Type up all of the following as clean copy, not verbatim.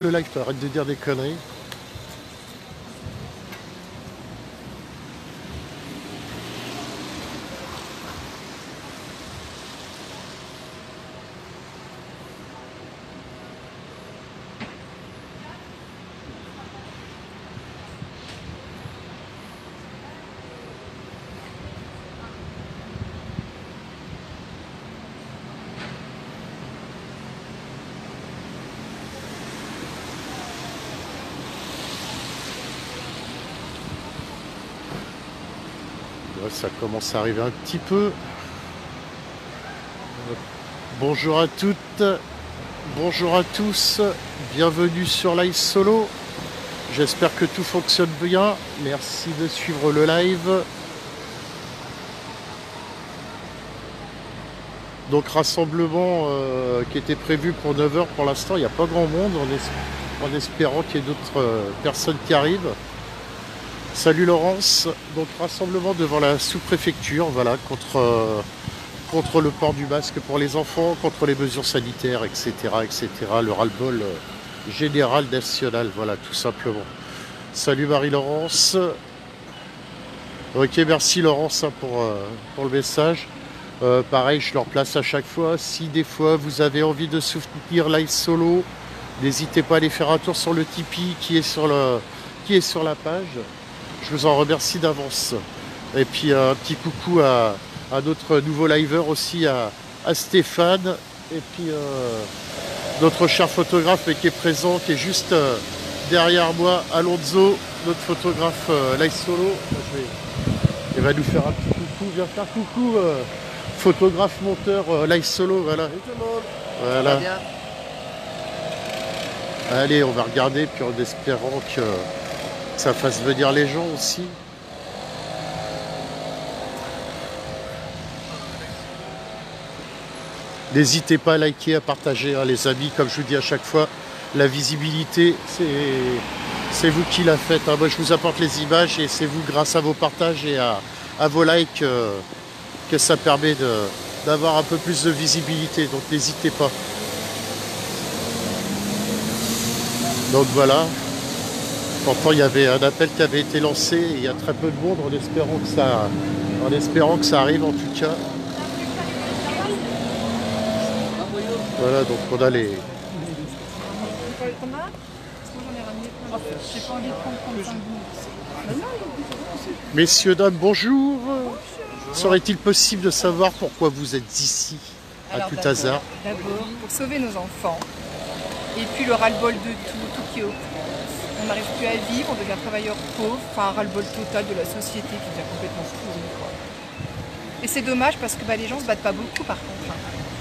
Le live, toi, arrête de dire des conneries. Ouais, ça commence à arriver un petit peu. Bonjour à toutes, bonjour à tous, bienvenue sur Live Solo. J'espère que tout fonctionne bien. Merci de suivre le live. Donc rassemblement qui était prévu pour 9 h pour l'instant, il n'y a pas grand monde en espérant qu'il y ait d'autres personnes qui arrivent. Salut Laurence, donc rassemblement devant la sous-préfecture, voilà, contre le port du masque pour les enfants, contre les mesures sanitaires, etc., etc., le ras-le-bol général national, voilà, tout simplement. Salut Marie-Laurence. Ok, merci Laurence hein, pour le message. Pareil, je leur place à chaque fois. Si des fois vous avez envie de soutenir Live Solo, n'hésitez pas à aller faire un tour sur le Tipeee qui est sur la page. Je vous en remercie d'avance. Et puis un petit coucou à notre nouveau liver aussi, à Stéphane. Et puis notre cher photographe mais qui est présent, qui est juste derrière moi, Alonso, notre photographe Live Solo. Il va nous faire un petit coucou. Viens faire coucou, photographe monteur Live Solo. Voilà. Voilà. Allez, on va regarder, puis en espérant que ça fasse venir les gens aussi. N'hésitez pas à liker, à partager, hein, les amis. Comme je vous dis à chaque fois, la visibilité, c'est vous qui la faites. Hein. Moi, je vous apporte les images et c'est vous, grâce à vos partages et à vos likes, que ça permet d'avoir un peu plus de visibilité. Donc, n'hésitez pas. Donc, voilà. Pourtant, il y avait un appel qui avait été lancé et il y a très peu de monde en espérant que ça arrive en tout cas. Voilà, donc on a les... Messieurs, dames, bonjour. Serait-il possible de savoir pourquoi vous êtes ici, à tout hasard? D'abord, pour sauver nos enfants. Et puis le ras-le-bol de tout qui est au... On n'arrive plus à vivre, on devient travailleur pauvre, enfin un ras-le-bol total de la société qui devient complètement pourrie. Et c'est dommage parce que les gens se battent pas beaucoup par contre.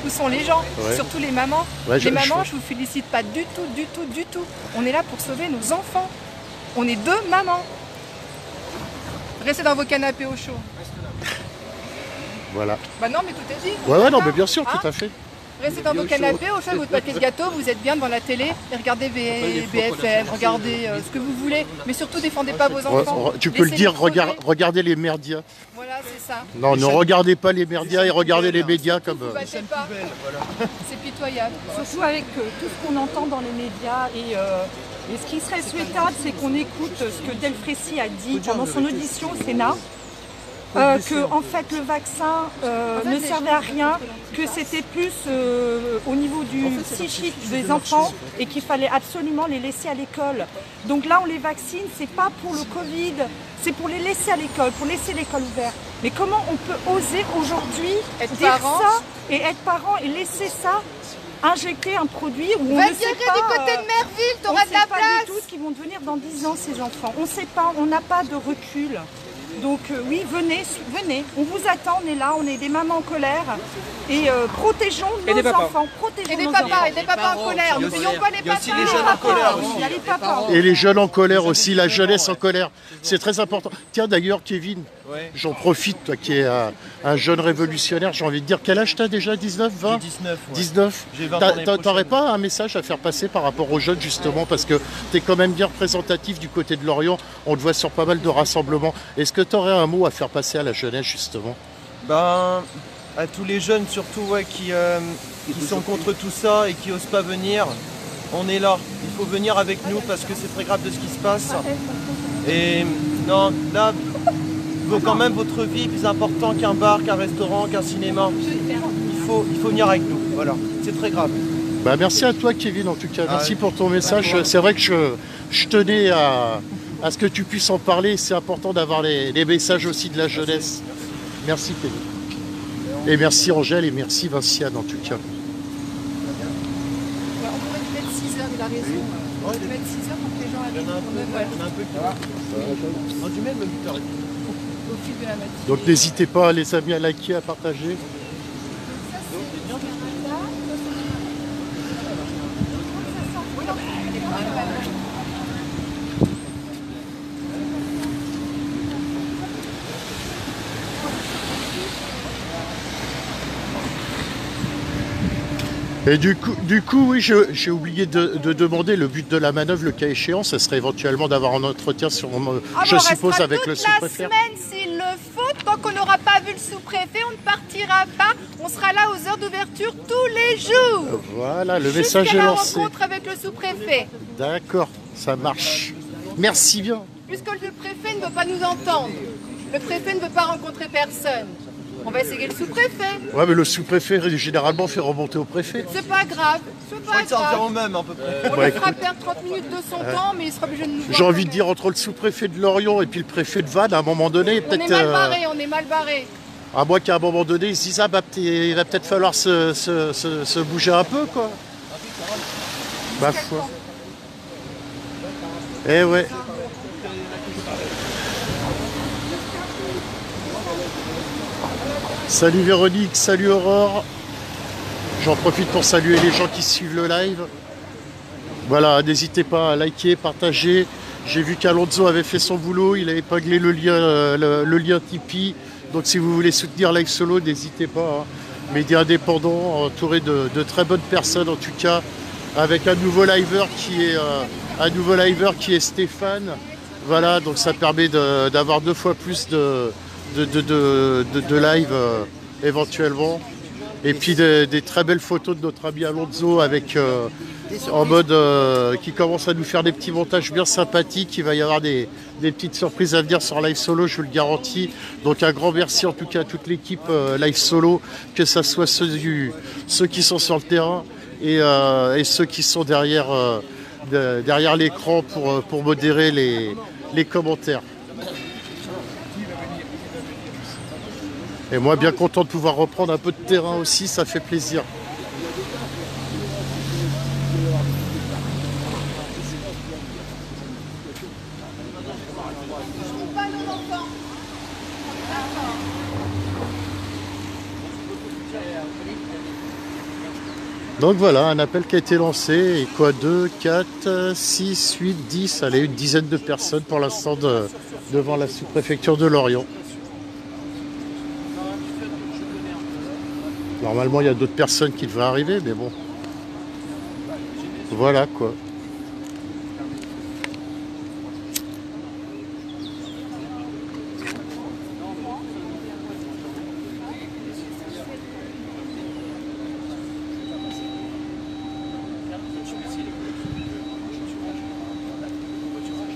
Où sont les gens? Ouais. Surtout les mamans. Ouais, les mamans, je vous félicite pas du tout. On est là pour sauver nos enfants. On est deux mamans. Restez dans vos canapés au chaud. Voilà. Bah non, mais tout est dit. Ouais, non, mais bien sûr, tout à fait. Restez dans vos canapés, au chaud, votre papier de gâteau, vous êtes bien devant la télé et regardez BFM, regardez ce que vous voulez, mais surtout défendez pas vos enfants. Tu peux le dire, regardez les merdias. Voilà, c'est ça. Non, ne regardez pas les merdias et regardez les médias comme... C'est pitoyable. Surtout avec tout ce qu'on entend dans les médias et ce qui serait souhaitable, c'est qu'on écoute ce que Delfrécy a dit pendant son audition au Sénat. Que en fait le vaccin ne servait à rien, que c'était plus au niveau du psychique des enfants et qu'il fallait absolument les laisser à l'école. Donc là on les vaccine, c'est pas pour le Covid, c'est pour les laisser à l'école, pour laisser l'école ouverte. Mais comment on peut oser aujourd'hui dire ça et être parent et laisser ça injecter un produit où on ne sait pas, du côté de Merville, t'auras de la place. On ne sait pas du tout ce qu'ils vont devenir dans 10 ans ces enfants. On ne sait pas, on n'a pas de recul. Donc oui, venez, on vous attend, on est là, on est des mamans en colère et protégeons nos enfants, protégeons nos enfants. Et des papas en colère, n'oublions pas les papas. Il y a aussi les jeunes en colère aussi. Il y a les papas. Et les jeunes en colère aussi, la jeunesse en colère, c'est très important. Tiens d'ailleurs Kevin, j'en profite, toi qui es un jeune révolutionnaire, j'ai envie de dire, quel âge t'as déjà, 19, 20 19. Ouais. 19. J'ai 20 ans. T'aurais pas un message à faire passer par rapport aux jeunes justement, parce que t'es quand même bien représentatif du côté de Lorient, on te voit sur pas mal de rassemblements. Est-ce que tu aurais un mot à faire passer à la jeunesse justement? Ben, à tous les jeunes surtout qui sont contre tout ça et qui osent pas venir. on est là. Il faut venir avec nous parce que c'est très grave de ce qui se passe. Et non, là, quand même votre vie est plus important qu'un bar, qu'un restaurant, qu'un cinéma. Il faut venir avec nous, voilà. C'est très grave. Bah, merci à toi Kevin en tout cas, merci pour ton message. C'est vrai que je tenais à ce que tu puisses en parler, c'est important d'avoir les messages aussi de la jeunesse. Merci Kevin. Et merci Angèle et merci Vinciane en tout cas. On pourrait mettre 6 heures, il a raison. On peut mettre 6 heures pour que les gens arrivent pour 9 heures. On a un peu du même 8h30. Au fil de la matinée. Donc n'hésitez pas les amis à liker, à partager. Et du coup, oui, j'ai oublié de demander le but de la manœuvre, le cas échéant, ce serait éventuellement d'avoir un entretien, je suppose, avec le sous-préfet. La semaine s'il le faut, tant qu'on n'aura pas vu le sous-préfet, on ne partira pas. On sera là aux heures d'ouverture tous les jours. Voilà, le message est lancé. Jusqu'à la rencontre avec le sous-préfet. D'accord, ça marche. Merci bien. Puisque le préfet ne veut pas nous entendre, le préfet ne veut pas rencontrer personne. On va essayer le sous-préfet. Ouais, mais le sous-préfet généralement fait remonter au préfet. C'est pas grave. C'est pas Ça revient au grave. même à peu près. On lui fera perdre 30 minutes de son temps, mais il sera obligé de nous voir. J'ai envie de dire entre le sous-préfet de Lorient et puis le préfet de Vannes, à un moment donné, On est peut-être. mal barré, on est mal barré. À moins qu'à un moment donné, ils se disent il va peut-être falloir se bouger un peu, quoi. Ma foi. Eh ouais. Salut Véronique, salut Aurore. J'en profite pour saluer les gens qui suivent le live. Voilà, n'hésitez pas à liker, partager. J'ai vu qu'Alonso avait fait son boulot, il a épinglé le lien Tipeee. Donc si vous voulez soutenir Live Solo, n'hésitez pas. Hein. Média indépendant, entouré de très bonnes personnes en tout cas, avec un nouveau liver qui est Stéphane. Voilà, donc ça permet d'avoir 2 fois plus de live éventuellement. Et puis des très belles photos de notre ami Alonso avec en mode qui commence à nous faire des petits montages bien sympathiques. Il va y avoir des petites surprises à venir sur Live Solo, je vous le garantis. Donc un grand merci en tout cas à toute l'équipe Live Solo, que ce soit ceux qui sont sur le terrain et ceux qui sont derrière l'écran pour modérer les commentaires. Et moi, bien content de pouvoir reprendre un peu de terrain aussi, ça fait plaisir. Donc voilà, un appel qui a été lancé. Et quoi, 2, 4, 6, 8, 10, allez, une dizaine de personnes pour l'instant devant la sous-préfecture de Lorient. Normalement, il y a d'autres personnes qui devraient arriver, mais bon. Voilà, quoi.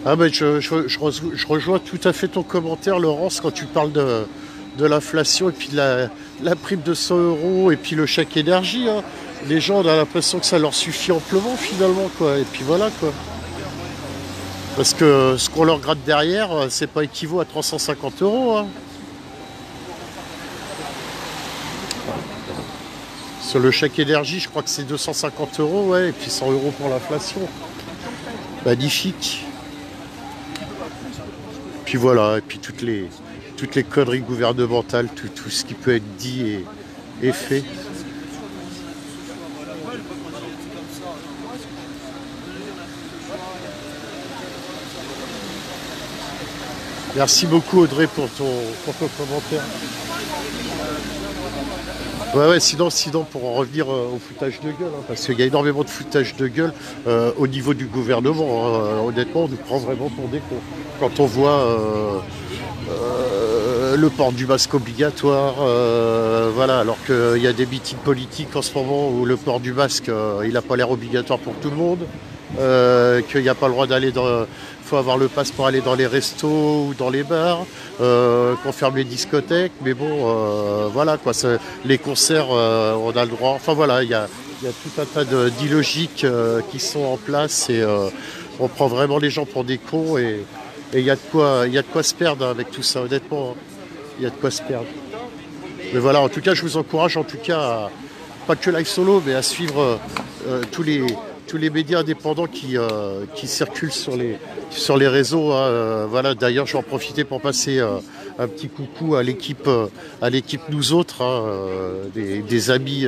Ah ben je rejoins tout à fait ton commentaire, Laurence, quand tu parles de l'inflation et puis de la prime de 100 € et puis le chèque énergie. Hein. Les gens, on a l'impression que ça leur suffit amplement finalement, quoi. Et puis voilà, quoi. Parce que ce qu'on leur gratte derrière, c'est pas équivaut à 350 €. Hein. Sur le chèque énergie, je crois que c'est 250 €, ouais, et puis 100 € pour l'inflation. Magnifique. Puis voilà, et puis toutes les conneries gouvernementales, tout ce qui peut être dit et fait. Merci beaucoup Audrey pour ton commentaire. Ouais, sinon pour en revenir au foutage de gueule, hein, parce qu'il y a énormément de foutage de gueule au niveau du gouvernement. Honnêtement, on nous prend vraiment pour des cons. Quand on voit le port du masque obligatoire, voilà, alors qu'il y a des meetings politiques en ce moment où le port du masque, il n'a pas l'air obligatoire pour tout le monde, qu'il n'y a pas le droit d'aller dans... Il faut avoir le passe pour aller dans les restos ou dans les bars, qu'on ferme les discothèques, mais bon, voilà, quoi, les concerts, on a le droit, enfin voilà, il y a tout un tas d'illogiques qui sont en place et on prend vraiment les gens pour des cons et il y a de quoi se perdre avec tout ça, honnêtement. Il y a de quoi se perdre. Mais voilà, en tout cas, je vous encourage, en tout cas, pas que Live Solo, mais à suivre tous les médias indépendants qui circulent sur les réseaux. Hein. Voilà, d'ailleurs, je vais en profiter pour passer un petit coucou à l'équipe Nous Autres, hein, des amis.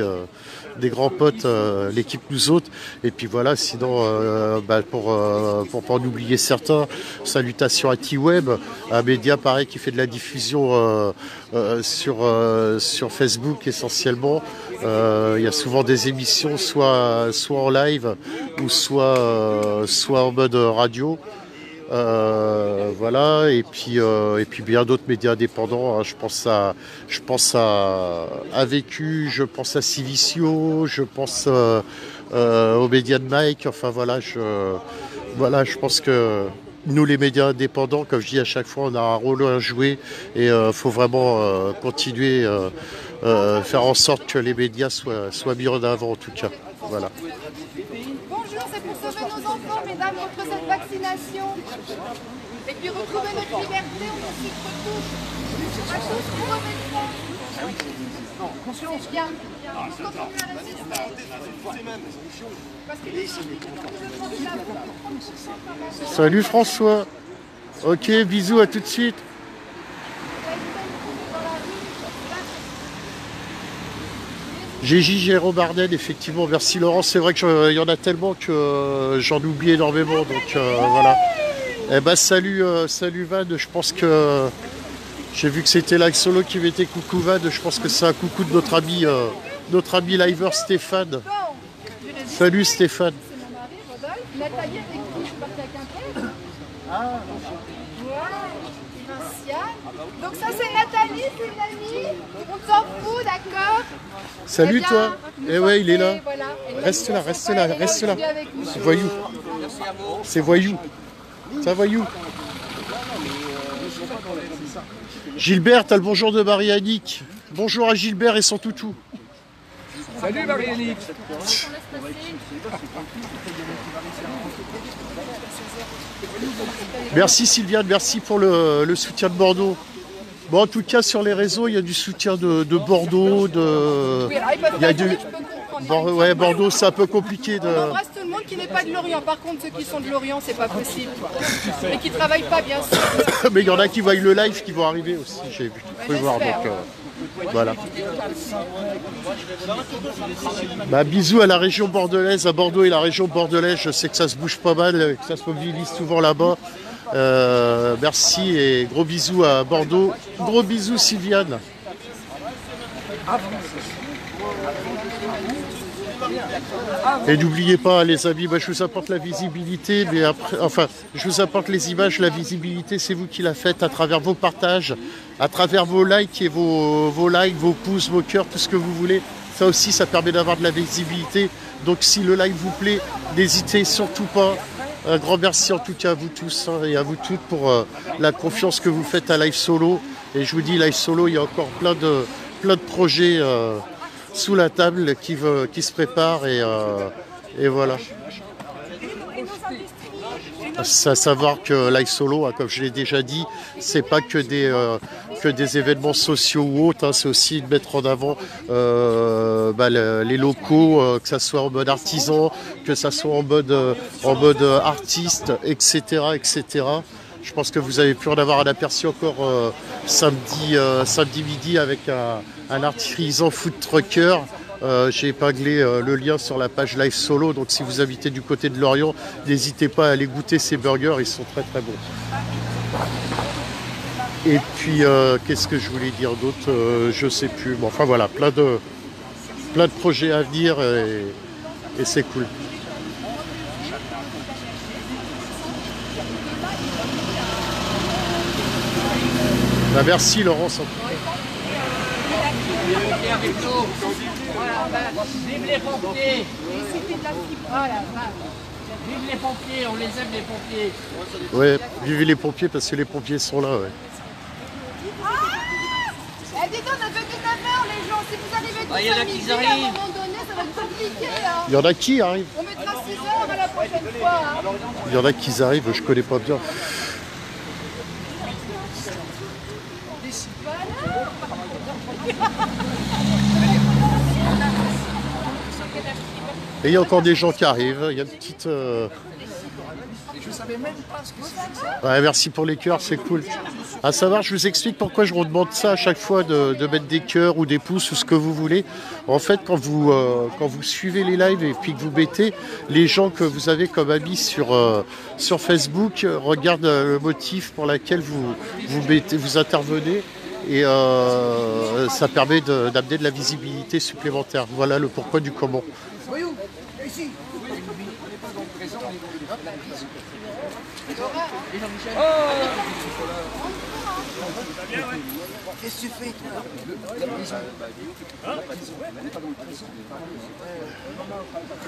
Des grands potes, l'équipe Nous Autres. Et puis voilà, sinon, pour pas en oublier certains, salutations à T-Web, un média pareil qui fait de la diffusion sur Facebook essentiellement. Il y a souvent des émissions, soit en live ou soit en mode radio. Voilà, et puis bien d'autres médias indépendants, hein. Je pense à Vécu, je pense à Civicio, je pense aux médias de Mike, enfin voilà, je pense que nous les médias indépendants, comme je dis à chaque fois, on a un rôle à jouer et faut vraiment continuer faire en sorte que les médias soient mis en avant en tout cas. Voilà. Bonjour, c'est pour sauver nos enfants, mesdames, contre cette vaccination. Et puis retrouver notre liberté, on nous suit tous. À tous pour remettre. Conscience. Bien. Tous continuer à résister. Parce que les gens qui nous Salut François. Ok, bisous, à tout de suite. Jérôme Barden, effectivement, merci Laurent. C'est vrai qu'il y en a tellement que j'en oublie énormément. Donc voilà. Eh ben salut Van, je pense que j'ai vu que c'était Live Solo qui mettait coucou Van. Je pense que c'est un coucou de notre ami liver Stéphane. Salut Stéphane. C'est mon mari, Rodolphe. Nathalie avec qui je suis partie à Quimper. Ah, Vinciane. Donc ça c'est Nathalie, c'est une amie. On s'en fout, d'accord. Salut bien, toi. Eh ouais, il est là. Voilà. Reste là. C'est voyou. C'est voyou. Ça voyou. Gilbert, t'as le bonjour de Marie-Annick. Bonjour à Gilbert et son toutou. Salut Marie-Annick. Merci Sylviane, merci pour le soutien de Bordeaux. Bon, en tout cas, sur les réseaux, il y a du soutien de Bordeaux. Oui, alors ils peuvent Il y a pas du... dire, je peux comprendre. Ouais, Bordeaux, c'est un peu compliqué de... On embrasse tout le monde qui n'est pas de Lorient. Par contre, ceux qui sont de Lorient, c'est pas possible. Quoi. Et qui travaillent pas, bien sûr. Mais il y en a qui voient le live qui vont arriver aussi, j'ai vu. Faut voir, donc voilà. Bah, bisous à la région bordelaise, à Bordeaux et la région bordelaise. Je sais que ça se bouge pas mal, que ça se mobilise souvent là-bas. Merci et gros bisous à Bordeaux. Gros bisous Sylviane. Et n'oubliez pas les amis, je vous apporte la visibilité, mais après, enfin, je vous apporte les images, la visibilité, c'est vous qui la faites à travers vos partages, à travers vos likes et vos likes, vos pouces, vos cœurs, tout ce que vous voulez. Ça aussi, ça permet d'avoir de la visibilité. Donc si le live vous plaît, n'hésitez surtout pas. Un grand merci en tout cas à vous tous et à vous toutes pour la confiance que vous faites à Live Solo. Et je vous dis, Live Solo, il y a encore plein de projets sous la table qui se préparent et voilà. À savoir que Live Solo, comme je l'ai déjà dit, c'est pas que des événements sociaux ou autres, hein, c'est aussi de mettre en avant les locaux, que ça soit en mode artisan, que ça soit en mode artiste, etc., etc. Je pense que vous avez pu en avoir un aperçu encore samedi midi avec un artisan food trucker. J'ai épinglé le lien sur la page Live Solo, donc si vous habitez du côté de Lorient, n'hésitez pas à aller goûter ces burgers, ils sont très très bons. Et puis qu'est-ce que je voulais dire d'autre, je sais plus, mais enfin voilà, plein de projets à venir et c'est cool. Bah, merci Laurence. Avec nous. Vive les pompiers. Vive les pompiers, on les aime les pompiers. Ouais, vivez les pompiers parce que les pompiers sont là, ouais. Eh, dis donc, on a fait 19h les gens, si vous arrivez tous y en a à qui midi, à arrivent. un moment donné, ça va être compliqué. Hein. Il y en a qui arrivent? On mettra 6 heures à la prochaine fois. Hein. Il y en a qui arrivent, je connais pas bien. Et il y a encore des gens qui arrivent. Il y a une petite. Je savais même pas ce que c'était. Ouais, merci pour les cœurs, c'est cool. À savoir, je vous explique pourquoi je vous demande ça à chaque fois de mettre des cœurs ou des pouces ou ce que vous voulez. En fait, quand vous suivez les lives et puis que vous mettez, les gens que vous avez comme amis sur Facebook regardent le motif pour lequel vous intervenez et ça permet d'amener de la visibilité supplémentaire. Voilà le pourquoi du comment. Voyons, ici. Qu'est-ce que tu fais, toi?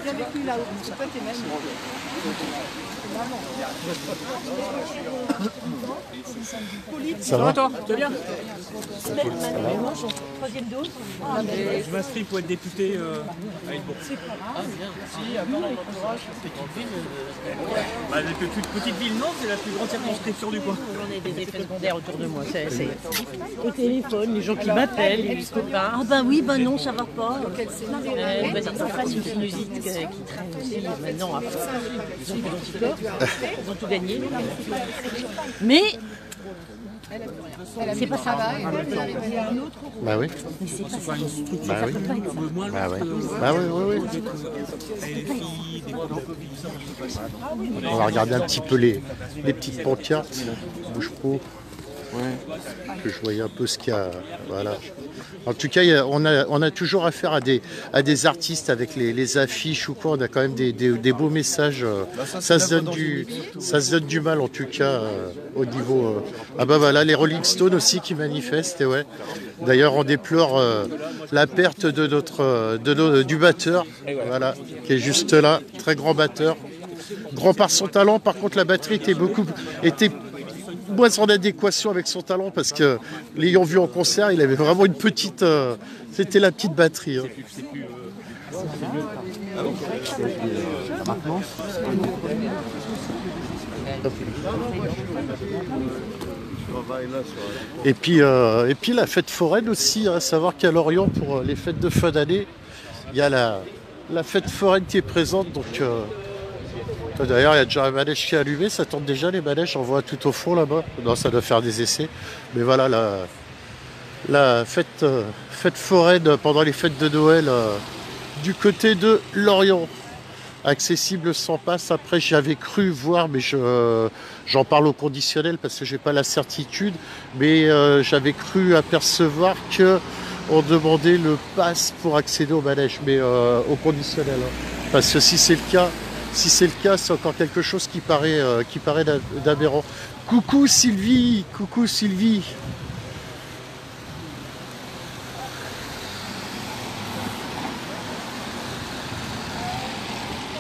Viens avec lui là-haut, c'est pas tes mêmes. Ça va? Toi, tu vas bien? Troisième dose. Je m'inscris pour être député à Hillebourg. Bah, la plus petite ville, non, c'est la plus grande circonscription du coin. J'en ai des effets secondaires autour de moi. Au téléphone, les gens qui m'appellent, les copains. Ah bah oui, bah non, ça va pas. Certains fassent une sinusite qui traîne aussi maintenant. Ils ont plus d'anticorps, ils ont tout gagné. Mais c'est pas ça. Bah oui. Mais c'est pas ça. Bah oui. Bah oui. Bah oui, oui, oui. On va regarder un petit peu les petites pancartes. Bouge pro. Que je voyais un peu ce qu'il y a. Voilà. En tout cas, on a toujours affaire à des artistes avec les affiches ou quoi. On a quand même des beaux messages. Ça se donne du mal en tout cas au niveau. Ah bah voilà, les Rolling Stones aussi qui manifestent. Et ouais. D'ailleurs, on déplore la perte du batteur, voilà, qui est juste là, très grand batteur, grand par son talent. Par contre, la batterie était moins en adéquation avec son talent parce que l'ayant vu en concert, il avait vraiment une petite, c'était la petite batterie. Hein. Et puis la fête foraine aussi, à savoir qu'à Lorient pour les fêtes de fin d'année, il y a la fête foraine qui est présente. Donc d'ailleurs, il y a déjà un manège qui est allumé, ça tourne déjà les manèges, on voit tout au fond là-bas. Non, ça doit faire des essais. Mais voilà, la fête foraine pendant les fêtes de Noël du côté de Lorient. Accessible sans passe. Après, j'avais cru voir, mais j'en parle au conditionnel parce que j'ai pas la certitude, mais j'avais cru apercevoir qu'on demandait le pass pour accéder au manège, mais au conditionnel. Hein. Parce que si c'est le cas, c'est encore quelque chose qui paraît d'aberrant. Coucou Sylvie, coucou Sylvie.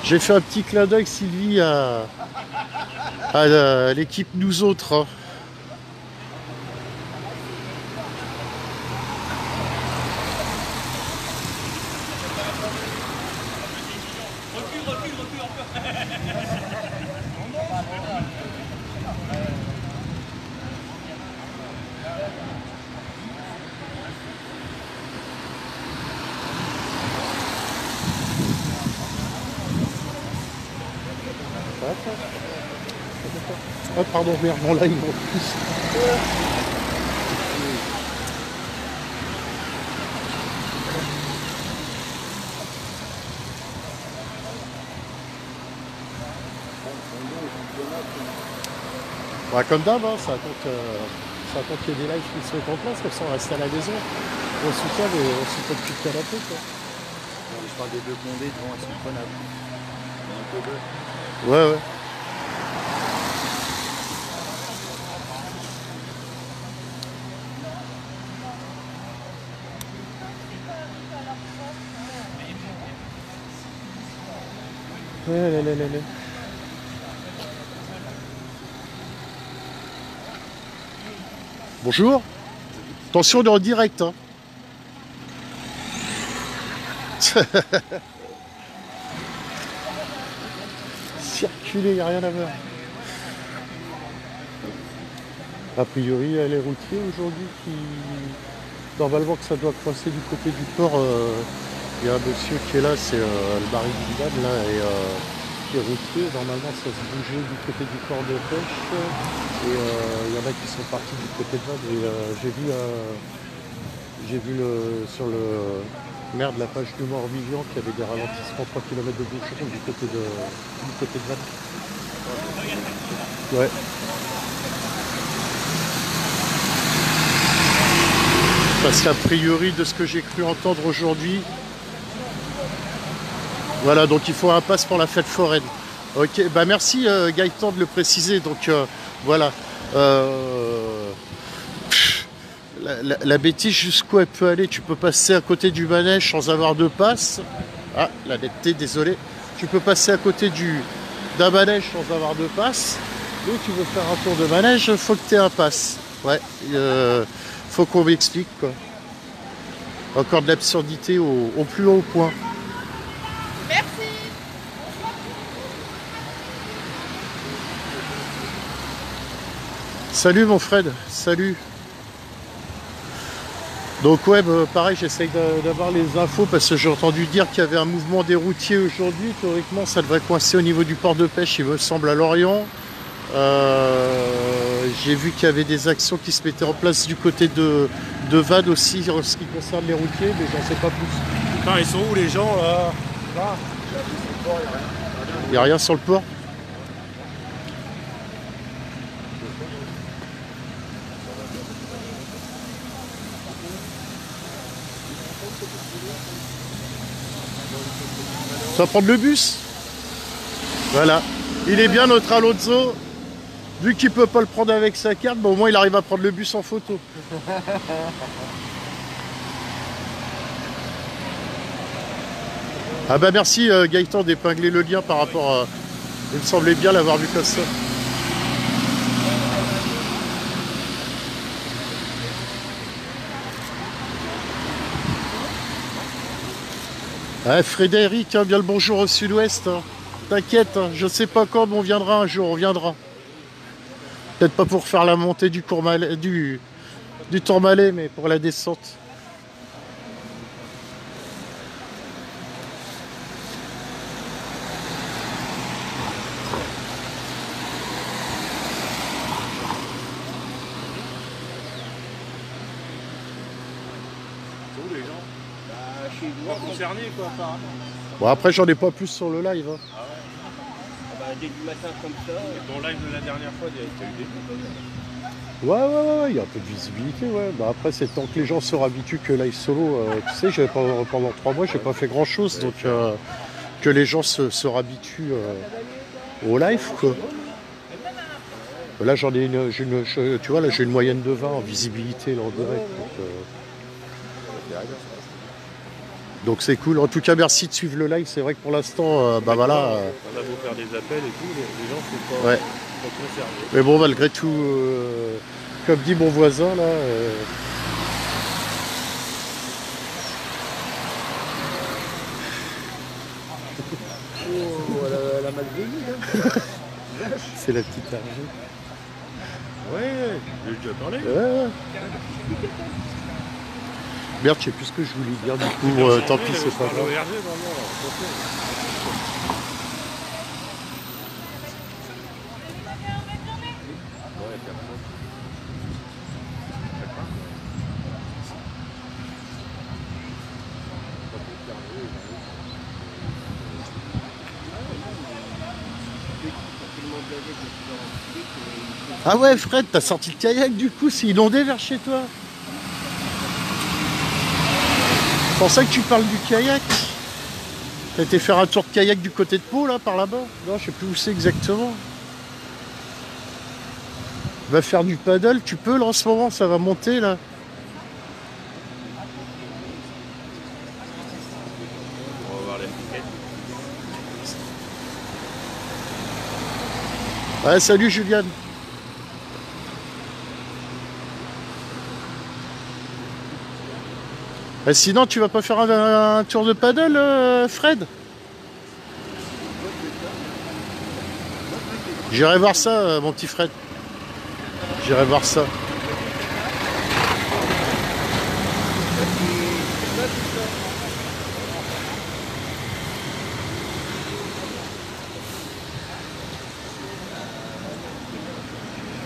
J'ai fait un petit clin d'œil, Sylvie, à l'équipe Nous Autres. Hein. Ah pardon, merde, bon là ils vont plus. Ouais, comme d'hab, hein, ça attend qu'il y ait des lives qui se mettent en place, comme ça on reste à la maison. On soutient plus de canapé quoi. Je parle des deux bondés devant, elles sont prenables. Ouais. Bonjour. Attention, on est en direct. Hein. Circuler, il n'y a rien à voir. A priori, il y a les routiers aujourd'hui qui... Normalement que ça doit coincer du côté du port. Il y a un monsieur qui est là, c'est le Barry Bindad, là, et qui est routier. Normalement, ça se bougeait du côté du port de pêche. Et il y en a qui sont partis du côté de Vannes. Et j'ai vu sur le maire de la page du Morbihan qu'il y avait des ralentissements 3 km de bouchon du côté de Vannes. Ouais. Parce qu'a priori, de ce que j'ai cru entendre aujourd'hui, voilà, donc il faut un pass pour la fête foraine. Ok, bah merci Gaëtan de le préciser. Donc voilà. La bêtise, jusqu'où elle peut aller? Tu peux passer à côté du manège sans avoir de passe. Ah, la netteté, désolé. Tu peux passer à côté d'un manège sans avoir de passe. Et tu veux faire un tour de manège, il faut que tu aies un pass. Ouais. Faut qu'on m'explique quoi. Encore de l'absurdité au plus haut point. Merci. Salut mon Fred, salut. Donc ouais, bah, pareil, j'essaye d'avoir les infos parce que j'ai entendu dire qu'il y avait un mouvement des routiers aujourd'hui. Théoriquement, ça devrait coincer au niveau du port de pêche, il me semble, à Lorient. J'ai vu qu'il y avait des actions qui se mettaient en place du côté de Vannes aussi en ce qui concerne les routiers, mais j'en sais pas plus. Putain, ils sont où les gens là? Il n'y a rien sur le port? Ça va prendre le bus? Voilà. Il est bien notre Alonso. Vu qu'il peut pas le prendre avec sa carte, bah au moins il arrive à prendre le bus en photo. Ah bah merci Gaëtan d'épingler le lien par rapport à... Il me semblait bien l'avoir vu comme ça. Ah, Frédéric, hein, bien le bonjour au sud-ouest. Hein. T'inquiète, hein, je sais pas quand, mais on viendra un jour, on viendra. Peut-être pas pour faire la montée du Tourmalet, du Tourmalet, mais pour la descente. C'est où les gens? Bah, chez vous. Pas concernés quoi, apparemment. Bon, après, j'en ai pas plus sur le live. Hein. Ah ouais. Bah, dès du matin comme ça. Et ton live de la dernière fois, t'as eu des trucs. Ouais, il y a un peu de visibilité, ouais. Bah après, c'est tant que les gens se habituent que live solo, tu sais, pendant 3 mois, j'ai pas fait grand chose, donc que les gens se habituent au live, quoi. Là, j'en ai tu vois, là, j'ai une moyenne de 20 en visibilité, là, en direct. Donc c'est cool. En tout cas, merci de suivre le live. C'est vrai que pour l'instant, bah voilà. On a beau faire des appels et tout, les gens sont pas, ouais. pas concernés. Mais bon, malgré tout, comme dit mon voisin, là. Oh, la malveillée, là. C'est la petite argile. Ouais, j'ai déjà parlé. Ouais. Merde, je sais plus ce que je voulais dire, du coup, tant pis, c'est pas grave. Ah ouais, Fred, t'as sorti le kayak du coup, c'est inondé vers chez toi. C'est pour ça que tu parles du kayak. T'as été faire un tour de kayak du côté de Pau, là, par là-bas? Non, je sais plus où c'est exactement. Va faire du paddle, tu peux là en ce moment, ça va monter là. On va voir l'étiquette. Ouais, salut Juliane. Et sinon, tu vas pas faire un tour de paddle, Fred? J'irai voir ça, mon petit Fred. J'irai voir ça.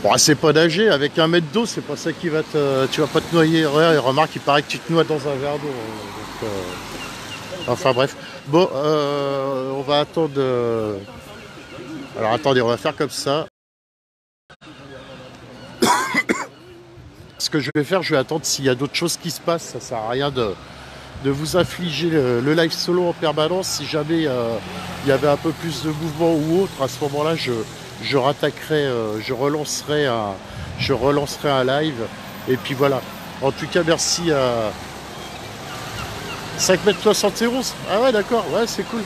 Bon, c'est pas nager, avec 1 mètre d'eau, c'est pas ça qui va te... Tu vas pas te noyer. Ouais, remarque, il paraît que tu te noies dans un verre d'eau. Donc, enfin bref. Bon, on va attendre... Alors attendez, on va faire comme ça. Ce que je vais faire, je vais attendre s'il y a d'autres choses qui se passent. Ça sert à rien de vous affliger le live solo en permanence. Si jamais il y avait un peu plus de mouvement ou autre, à ce moment-là, je rattaquerai, je relancerai un live. Et puis voilà. En tout cas, merci à 5,71 m. Ah ouais, d'accord, ouais, c'est cool.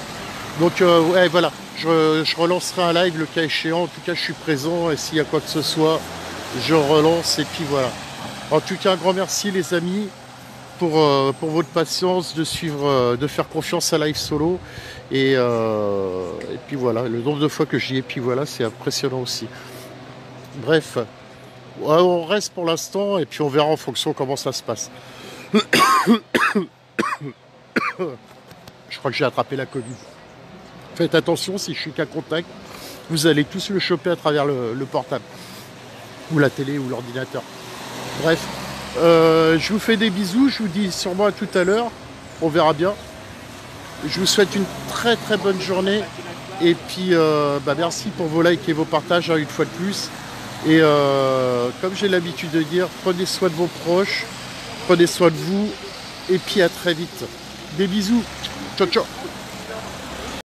Donc, ouais, voilà. Je relancerai un live le cas échéant. En tout cas, je suis présent. Et s'il y a quoi que ce soit, je relance. Et puis voilà. En tout cas, un grand merci, les amis, pour votre patience de suivre, de faire confiance à Live Solo. Et puis voilà, le nombre de fois que j'y ai, puis voilà, c'est impressionnant aussi. Bref, ouais, on reste pour l'instant et puis on verra en fonction comment ça se passe. Je crois que j'ai attrapé la Covid. Faites attention, si je suis qu'à contact, vous allez tous le choper à travers le portable, ou la télé, ou l'ordinateur. Bref, je vous fais des bisous, je vous dis sûrement à tout à l'heure, on verra bien. Je vous souhaite une très très bonne journée, et puis merci pour vos likes et vos partages, une fois de plus. Et comme j'ai l'habitude de dire, prenez soin de vos proches, prenez soin de vous, et puis à très vite. Des bisous, ciao ciao.